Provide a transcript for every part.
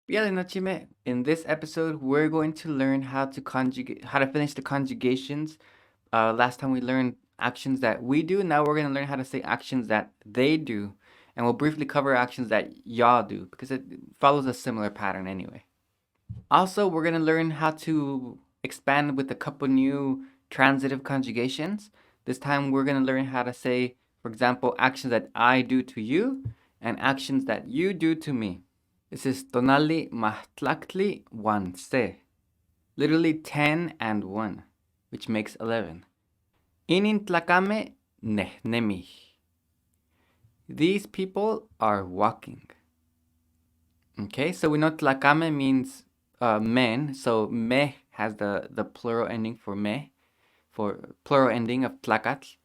Bien, nochime. In this episode, we're going to learn how to finish the conjugations. Last time we learned actions that we do. Now we're going to learn how to say actions that they do, and we'll briefly cover actions that y'all do because it follows a similar pattern anyway. Also, we're going to learn how to expand with a couple new transitive conjugations. This time, we're going to learn how to say, for example, actions that I do to you and actions that you do to me. This is tonali mahtlaktli 1 literally 10 and 1, which makes 11. Inin tlakame nehnemi. These people are walking. Okay, so we know tlakame means men, so me has the plural ending for me, for plural ending of tlacatl.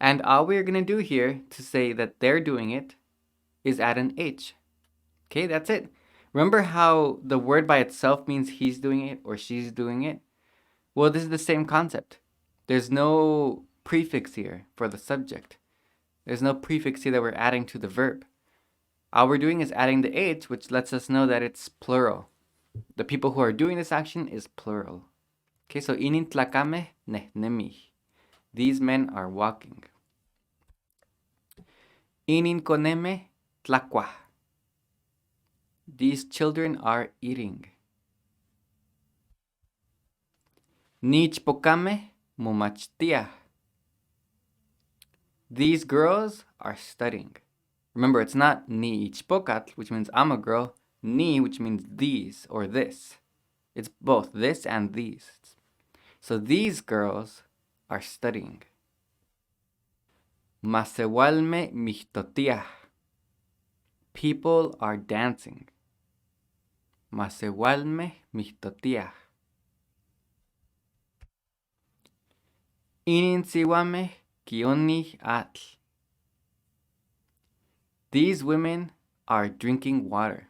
And all we're going to do here to say that they're doing it is add an H. Okay, that's it. Remember how the word by itself means he's doing it or she's doing it? Well, this is the same concept. There's no prefix here for the subject. There's no prefix here that we're adding to the verb. All we're doing is adding the H, which lets us know that it's plural. The people who are doing this action is plural. Okay, so inin tlakame nehnemi. These men are walking. Inin koneme tlakwa. These children are eating. Ni chpokame mumachtia. These girls are studying. Remember, it's not ni chpokatl, which means I'm a girl. Ni, which means these or this. It's both this and these. So these girls are studying. Masewalme mihtotia. People are dancing. Masewalme mihtotia. Ininsiwame kioni atl. These women are drinking water.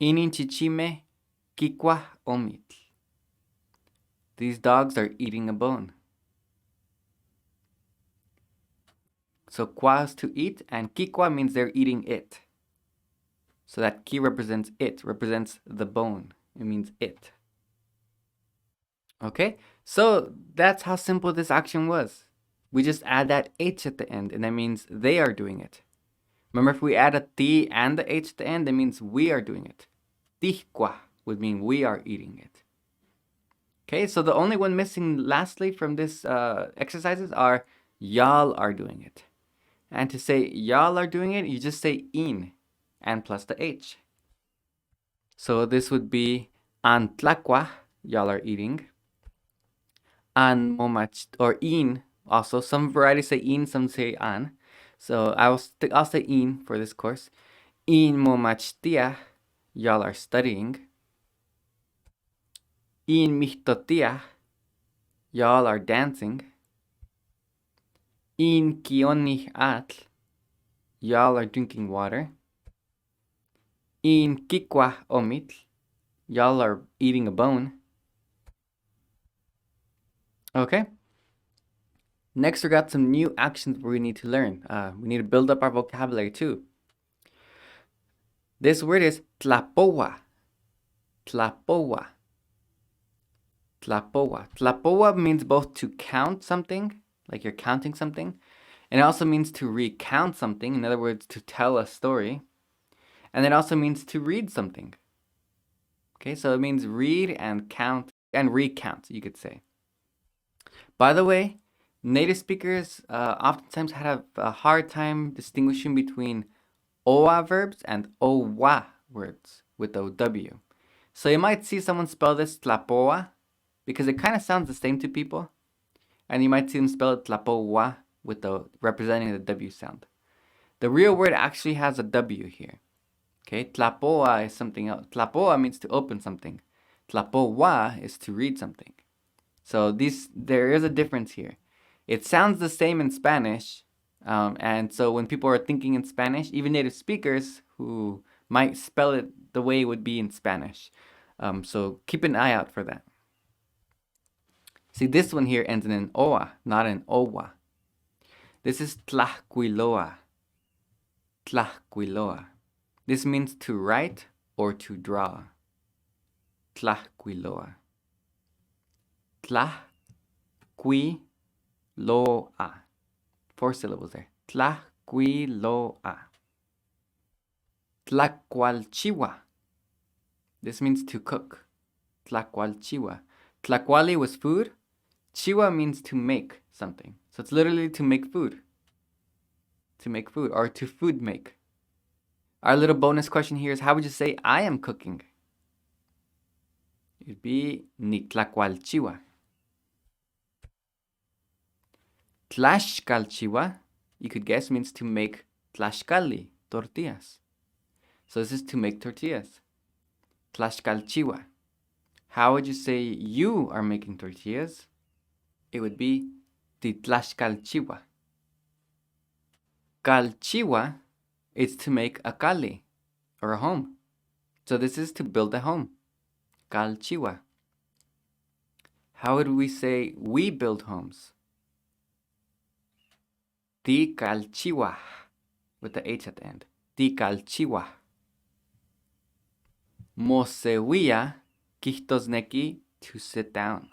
Ininchichime kikwa omitl. These dogs are eating a bone. So kwa is to eat, and kikwa means they're eating it. So that ki represents it, represents the bone. It means it. Okay, so that's how simple this action was. We just add that H at the end, and that means they are doing it. Remember, if we add a T and the H at the end, that means we are doing it. Tihkwa would mean we are eating it. Okay, so the only one missing lastly from this exercises are y'all are doing it. And to say y'all are doing it, you just say in and plus the H. So this would be an tlakwa, y'all are eating. An momach, or in, also. Some varieties say in, some say an. So I'll say in for this course. In momachtia, y'all are studying. In mihtotia, y'all are dancing. In kioni atl, y'all are drinking water. In kikwa omitl, y'all are eating a bone. Okay. Next, we got some new actions we need to learn. We need to build up our vocabulary too. This word is tlapowa. Tlapowa. Tlapowa. Tlapowa means both to count something, like you're counting something, and it also means to recount something, in other words, to tell a story. And it also means to read something. Okay, so it means read and count and recount, you could say. By the way, native speakers oftentimes have a hard time distinguishing between owa verbs and owa words with the OW. So you might see someone spell this tlapoa because it kind of sounds the same to people. And you might see them spell it tlapoa with the representing the W sound. The real word actually has a W here. Okay, tlapoa is something else. Tlapoa means to open something. Tlapoa is to read something. So there is a difference here. It sounds the same in Spanish, and so when people are thinking in Spanish, even native speakers who might spell it the way it would be in Spanish. So keep an eye out for that. See, this one here ends in an oa, not an owa. This is tlahuiloa. Tlahuiloa. This means to write or to draw. Tlahquiloa. Tlahquiloa. 4 syllables there. Tlahquiloa. Tlacualchiwa. This means to cook. Tlacualchiwa. Tlacuali was food. Chiwa means to make something. So it's literally to make food. To make food or to food make. Our little bonus question here is, how would you say I am cooking? It'd be ni tlacualchiwa. Tlaxcalchiwa, you could guess, means to make tlaxcali, tortillas. So this is to make tortillas. Tlaxcalchiwa. How would you say you are making tortillas? It would be titlaxcalchiwa. Calchiwa is to make a cali, or a home. So this is to build a home. Calchiwa. How would we say we build homes? Ticalchiwa, with the H at the end. Ticalchiwa. Mosewia kihtosneki, to sit down.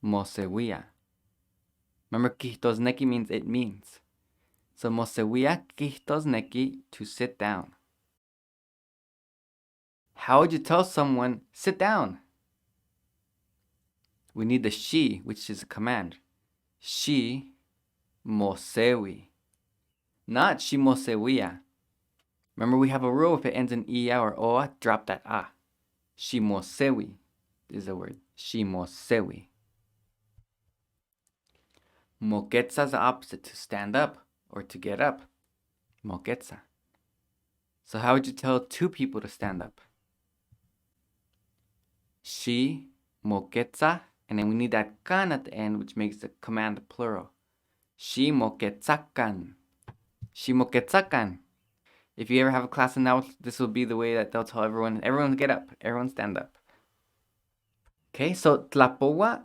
Mosewia. Remember, kihtosneki means it means. So mosewia kihtosneki, to sit down. How would you tell someone, sit down? We need the she, which is a command. She mosewi. Not she mosewia. Remember, we have a rule: if it ends in ia or oa, drop that a. She mosewi is the word. She mosewi. Moquetza is the opposite, to stand up or to get up. Moquetza. So how would you tell 2 people to stand up? She moquetza, and then we need that kan at the end, which makes the command plural. She moquetzakan. She moquetzakan. If you ever have a class in Nahuatl, this will be the way that they'll tell everyone get up, everyone stand up. Okay, so tlapowa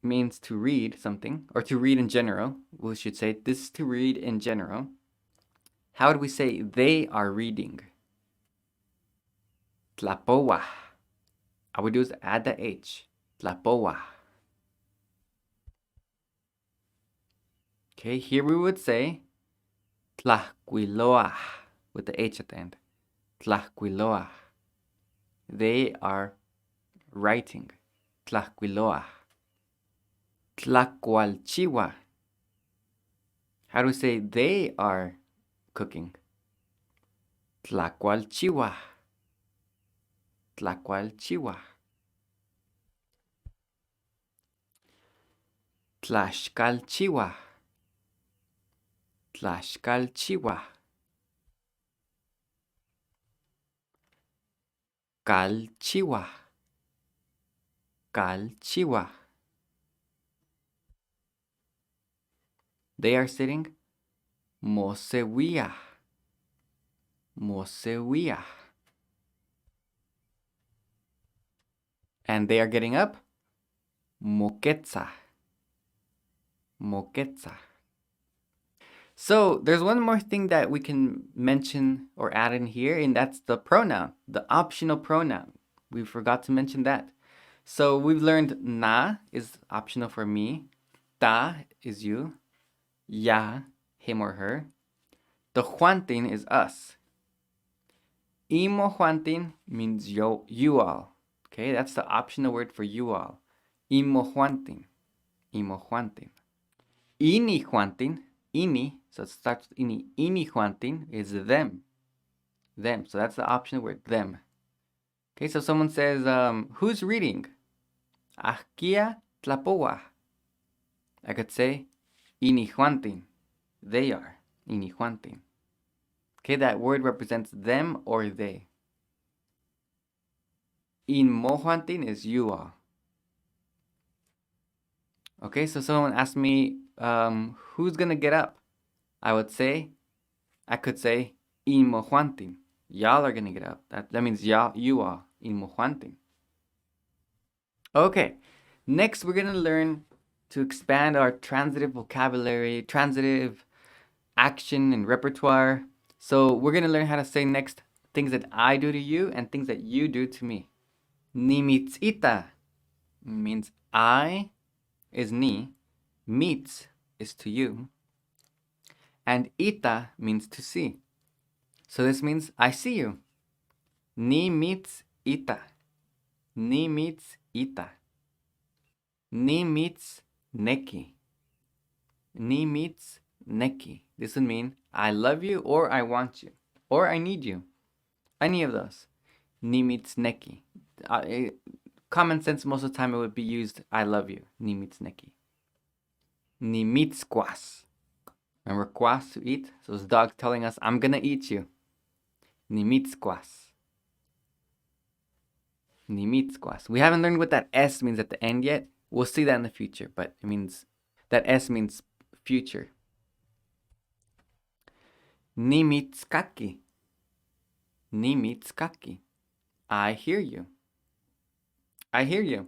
means to read something, or to read in general. We should say this is to read in general. How would we say they are reading? Tlapowa. All we do is add the H. Tlapowa. Okay, here we would say tlahquiloa, with the H at the end. Tlahquiloa. They are writing. Tlahquiloa. Tlacualchiwa. How do we say they are cooking? Tlacualchiwa. Tlacualchiwa. Tlaxcalchiwa. Tlaxcalchiwa. Calchiwa. Calchiwa. They are sitting. Mosewia. Mosewia. And they are getting up. Moquetza. Moquetza. So there's one more thing that we can mention or add in here, and that's the pronoun, the optional pronoun. We forgot to mention that. So we've learned na is optional for me. Ta is you. Ya, him or her. The Juantin is us. Imo Juantin means you all. Okay, that's the optional word for you all. Imo Juantin. Imo Juantin. Ini Juantin. Ini, so it starts with ini. Ini Juantin is them. Them. So that's the optional word, them. Okay, so someone says, who's reading? Ahkia tlapoa. I could say, ini Juantin. They are. Ini Juantin. Okay, that word represents them or they. In Mojuantin is you all. Okay, so someone asked me, who's gonna get up? I could say, in Mojuantin. Y'all are gonna get up. That means y'all, you all, in Mojuantin. Okay, next we're gonna learn to expand our transitive vocabulary, transitive action and repertoire. So we're gonna learn how to say next things that I do to you and things that you do to me. Ni mitzita means I is ni, mitz is to you, and ita means to see. So this means I see you. Ni mitz ita. Ni mitz ita. Ni mitz neki. Ni mitz neki. This would mean I love you or I want you or I need you. Any of those. Ni mitz neki. Common sense, most of the time it would be used I love you. Ni mitz neki. Ni mitz kwas. Remember kwas, to eat? So it's dog telling us I'm gonna eat you. Ni mitz kwas. Ni mitz kwas. We haven't learned what that S means at the end yet. We'll see that in the future, but it means that S means future. Ni mitskaki. Ni mitskaki. I hear you. I hear you.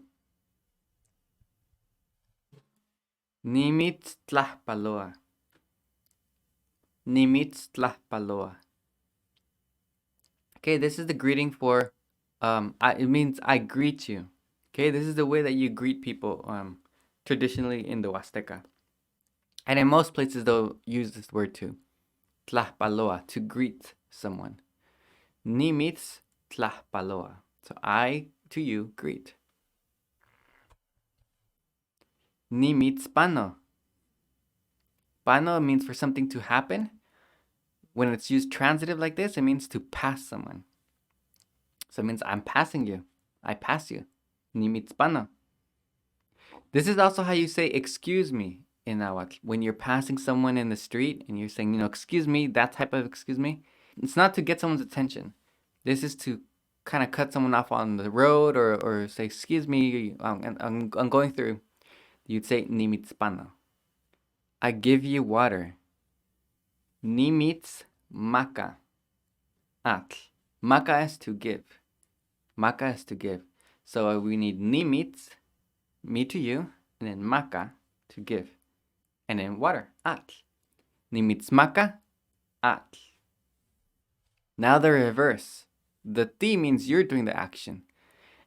Ni mitztlahpaloa. Ni mitztlahpaloa. Okay, this is the greeting for, it means I greet you. Okay, this is the way that you greet people traditionally in the Huasteca. And in most places, they'll use this word too. Tlahpaloa, to greet someone. Ni mitz tlahpaloa. So I, to you, greet. Ni mitz pano. Pano means for something to happen. When it's used transitive like this, it means to pass someone. So it means I'm passing you. I pass you. Ni mitz pano. This is also how you say excuse me in Nahuatl. When you're passing someone in the street and you're saying, excuse me, that type of excuse me, it's not to get someone's attention. This is to kind of cut someone off on the road or say, excuse me, I'm going through. You'd say, ni mitz pano. I give you water. Ni mitz maka. Atl. Maka is to give. Maka is to give. So we need ni mitz, me to you, and then maka, to give. And then water, atl. Ni mitz maka, atl. Now the reverse. The ti means you're doing the action.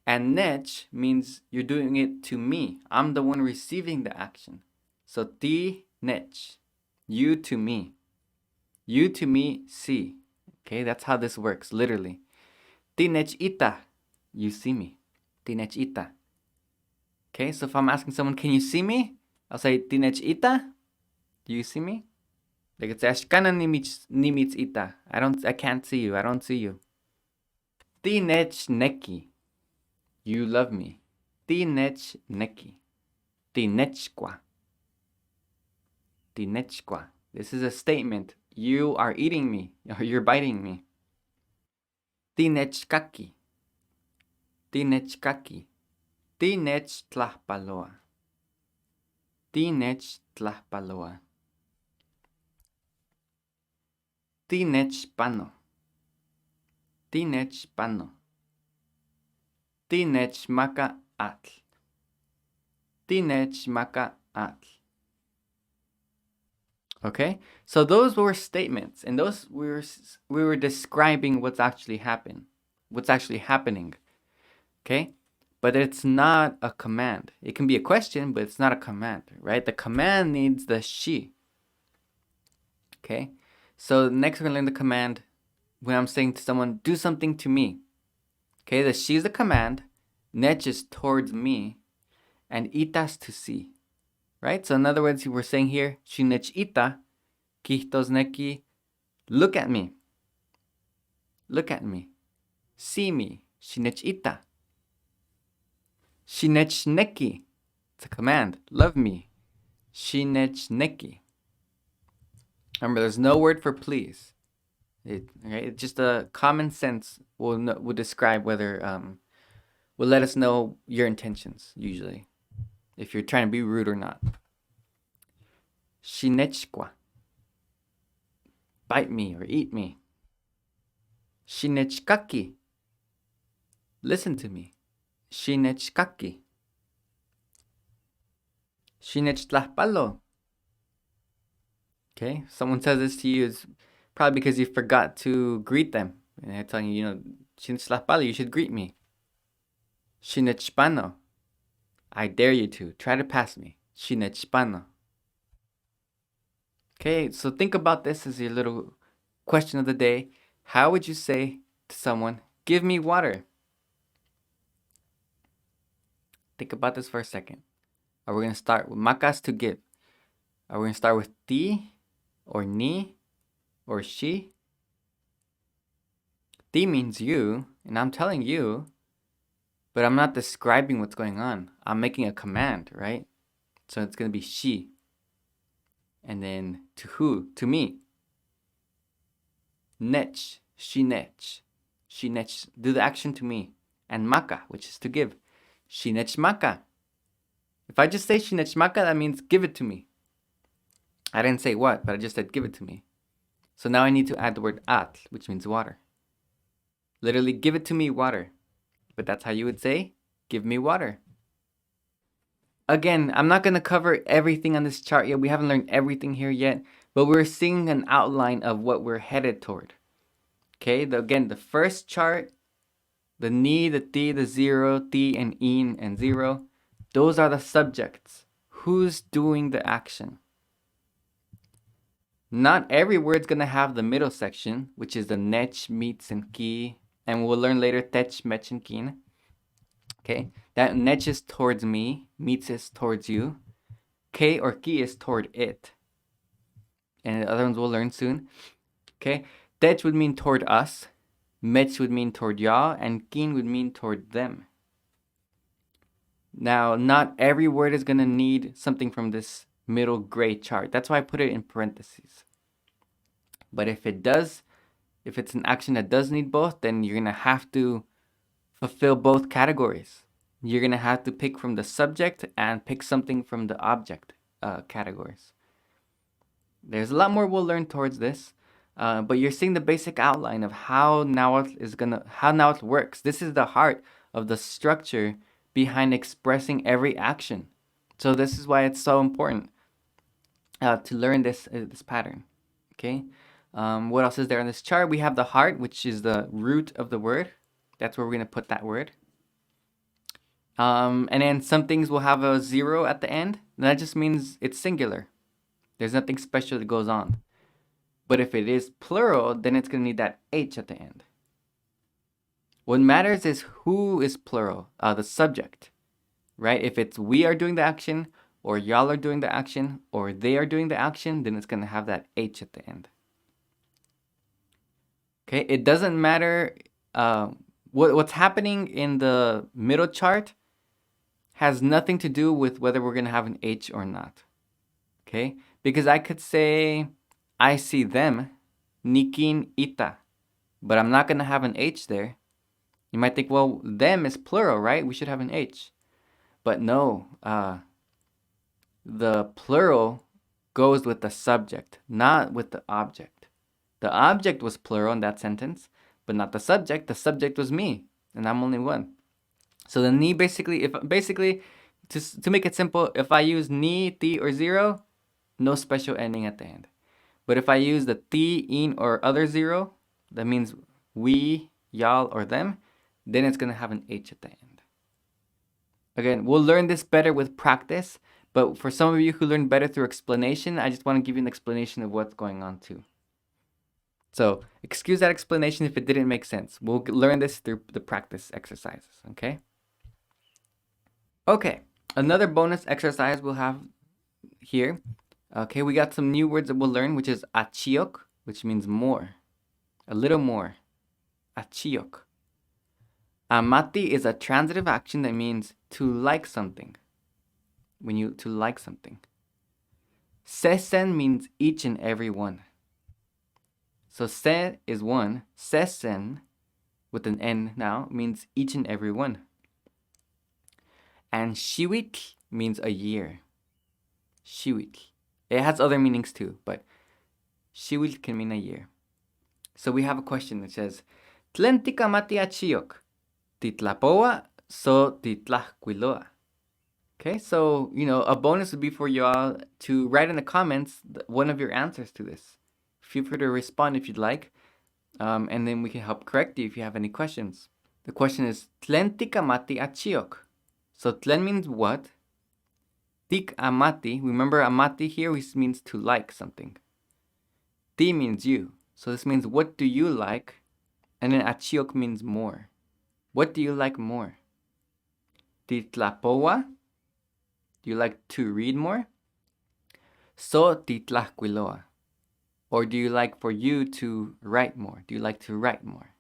And nech means you're doing it to me. I'm the one receiving the action. So ti nech. You to me. You to me, see. Okay, that's how this works, literally. Ti nech ita. You see me. Ti nech ita. Okay, so if I'm asking someone, can you see me? I'll say, ti nech ita. Do you see me? They could say, ashkana ni mitz ita. I can't see you. I don't see you. Ti nech neki. You love me. Ti nech neki. Ti nechkwa. Ti nechkwa. This is a statement. You are eating me, or you're biting me. Ti nechkaki. Ti nechkaki. Ti nech tlahpaloa. Ti nech tlahpaloa. Ti nech pano. Ti nech pano. Ti nech maka atl. Ti nech maka atl. Okay, so those were statements, and those we were describing what's actually happening. Okay, but it's not a command. It can be a question, but it's not a command, right? The command needs the she. Okay, so next we're gonna learn the command when I'm saying to someone, do something to me. Okay, the she is the command, nech is towards me, and itas to see. Right? So in other words, we're saying here, shinech ita, kihtos neki, look at me. Look at me. See me. Shinech ita. Shinech neki. It's a command. Love me. Shinech neki. Remember, there's no word for please. It's just a common sense will describe whether will let us know your intentions usually, if you're trying to be rude or not. Shinechkwa. Bite me or eat me. Shinechkaki. Listen to me. Shinechkaki. Shinechtlahpalo. Okay, someone says this to you, it's probably because you forgot to greet them. And they're telling you, Shinitslapali, you should greet me. Shinechpano. I dare you to. Try to pass me. Shinechpano. Okay, so think about this as your little question of the day. How would you say to someone, give me water? Think about this for a second. Are we going to start with makas, to give? Are we going to start with ti or ni or she? Ti means you, and I'm telling you, but I'm not describing what's going on. I'm making a command, right? So it's going to be she. And then to who? To me. Nech, she nech. She nech, do the action to me. And maka, which is to give. She nech maka. If I just say she nech maka, that means give it to me. I didn't say what, but I just said give it to me. So now I need to add the word at, which means water. Literally, give it to me, water. But that's how you would say, give me water. Again, I'm not going to cover everything on this chart yet. We haven't learned everything here yet, but we're seeing an outline of what we're headed toward. Okay, again, the first chart, the ni, the ti, the zero, ti and in and zero, those are the subjects. Who's doing the action? Not every word's going to have the middle section, which is the nech, meets, and ki. And we'll learn later tech, mech, and kin. Okay, that nech is towards me, meets is towards you. K or ki is toward it. And the other ones we'll learn soon. Okay, tech would mean toward us, mech would mean toward y'all, and kin would mean toward them. Now, not every word is going to need something from this middle gray chart. That's why I put it in parentheses. But if it does, if it's an action that does need both, then you're going to have to fulfill both categories. You're going to have to pick from the subject and pick something from the object categories. There's a lot more we'll learn towards this, but you're seeing the basic outline of how Nahuatl works. This is the heart of the structure behind expressing every action. So this is why it's so important to learn this pattern. Okay. What else is there on this chart? We have the heart, which is the root of the word. That's where we're going to put that word. And then some things will have a zero at the end. And that just means it's singular. There's nothing special that goes on. But if it is plural, then it's going to need that H at the end. What matters is who is plural, the subject, right? If it's we are doing the action, or y'all are doing the action, or they are doing the action, then it's going to have that H at the end. Okay, it doesn't matter what's happening in the middle chart has nothing to do with whether we're going to have an H or not. Okay, because I could say, I see them, nikin ita, but I'm not going to have an H there. You might think, well, them is plural, right? We should have an H. But no, the plural goes with the subject, not with the object. The object was plural in that sentence, but not the subject. The subject was me, and I'm only one. So the ni basically, to make it simple, if I use ni, ti, or zero, no special ending at the end. But if I use the ti, in, or other zero, that means we, y'all, or them, then it's going to have an H at the end. Again, we'll learn this better with practice, but for some of you who learn better through explanation, I just want to give you an explanation of what's going on too. So excuse that explanation if it didn't make sense. We'll learn this through the practice exercises, okay? Okay, another bonus exercise we'll have here. Okay, we got some new words that we'll learn, which is achiok, which means more, a little more. Achiok. Amati is a transitive action that means to like something. To like something. Sesen means each and every one. So se is one. Sesen, with an N now, means each and every one. And shiwit means a year. Shiwit. It has other meanings too, but shiwit can mean a year. So we have a question that says, Tlen tikamati achiok, titlapoa so titlahquiloa. Okay, so, a bonus would be for y'all to write in the comments one of your answers to this. Feel free to respond if you'd like. And then we can help correct you if you have any questions. The question is, Tlen tikamati achiok. So tlen means what? Tik amati, remember amati here which means to like something. Ti means you. So this means what do you like? And then achiok means more. What do you like more? Titlapoa? Do you like to read more? So titlahquiloa. Or do you like for you to write more? Do you like to write more?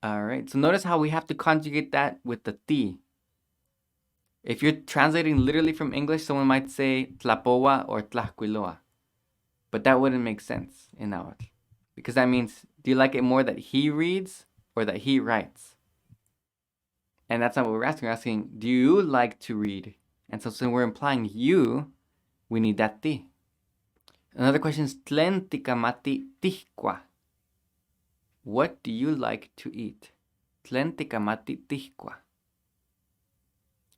All right, so notice how we have to conjugate that with the ti. If you're translating literally from English, someone might say tlapoa or tlahquiloa. But that wouldn't make sense in Nahuatl. Because that means, do you like it more that he reads or that he writes? And that's not what we're asking. We're asking, do you like to read? And so since we're implying you, we need that ti. Another question is, tlen tikamati tihkua. What do you like to eat? Tlen tikamati tihkua.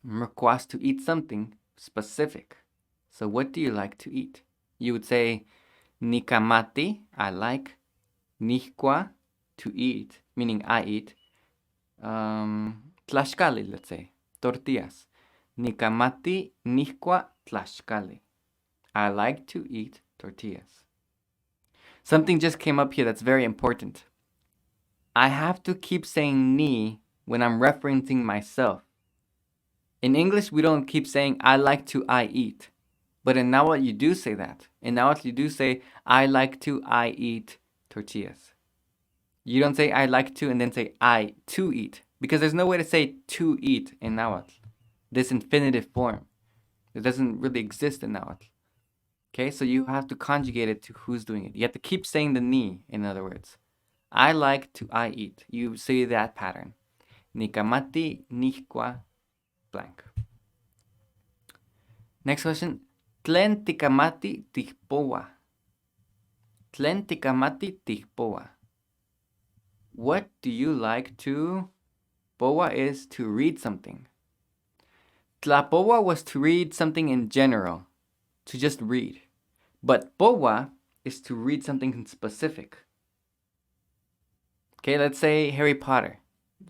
Remember, kuas, to eat something specific. So what do you like to eat? You would say, nikamati, I like. Nihkua, to eat, meaning I eat. Tlaxcali, let's say, tortillas. Nikamati, nihkua, tlaxcali. I like to eat tortillas. Something just came up here that's very important. I have to keep saying ni when I'm referencing myself. In English, we don't keep saying I like to I eat. But in Nahuatl, you do say that. In Nahuatl, you do say I like to I eat tortillas. You don't say I like to and then say I to eat. Because there's no way to say to eat in Nahuatl. This infinitive form. It doesn't really exist in Nahuatl. Okay, so you have to conjugate it to who's doing it. You have to keep saying the ni, in other words. I like to I eat. You say that pattern. Nikamati, nihkua, blank. Next question. Tlen tikamati tihpoa. Tlen tikamati tihpoa. What do you like to? Poa is to read something. Tlapoa was to read something in general, to just read. But poa is to read something specific. Okay, let's say Harry Potter,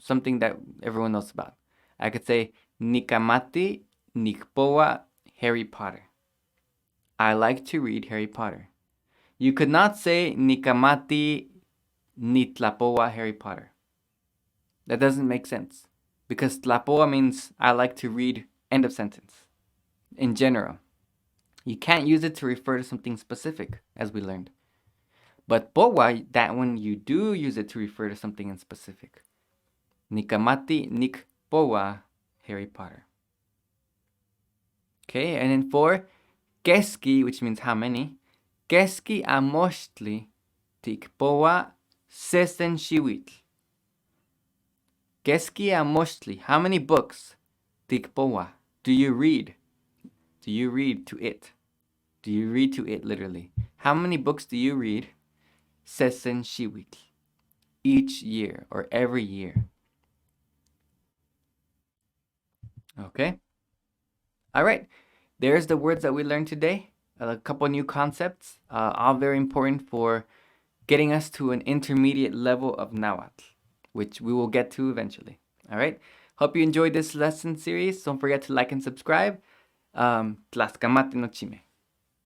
something that everyone knows about. I could say nikamati nikpoa Harry Potter. I like to read Harry Potter. You could not say nikamati nitlapoa Harry Potter. That doesn't make sense. Because tlapoa means I like to read, end of sentence. In general. You can't use it to refer to something specific, as we learned. But poa, that one you do use it to refer to something in specific. Nikamati nikpoa Harry Potter. Okay, and then for keski, which means how many, keski amostli tikpoa sesenxiwitl. Keski amostli, how many books tikpoa do you read? Do you read to it? Do you read to it literally? How many books do you read? Sesenxiwitl. Each year or every year. Okay? All right. There's the words that we learned today. A couple new concepts, all very important for getting us to an intermediate level of Nahuatl, which we will get to eventually. All right. Hope you enjoyed this lesson series. Don't forget to like and subscribe. Tlaskamate no chime.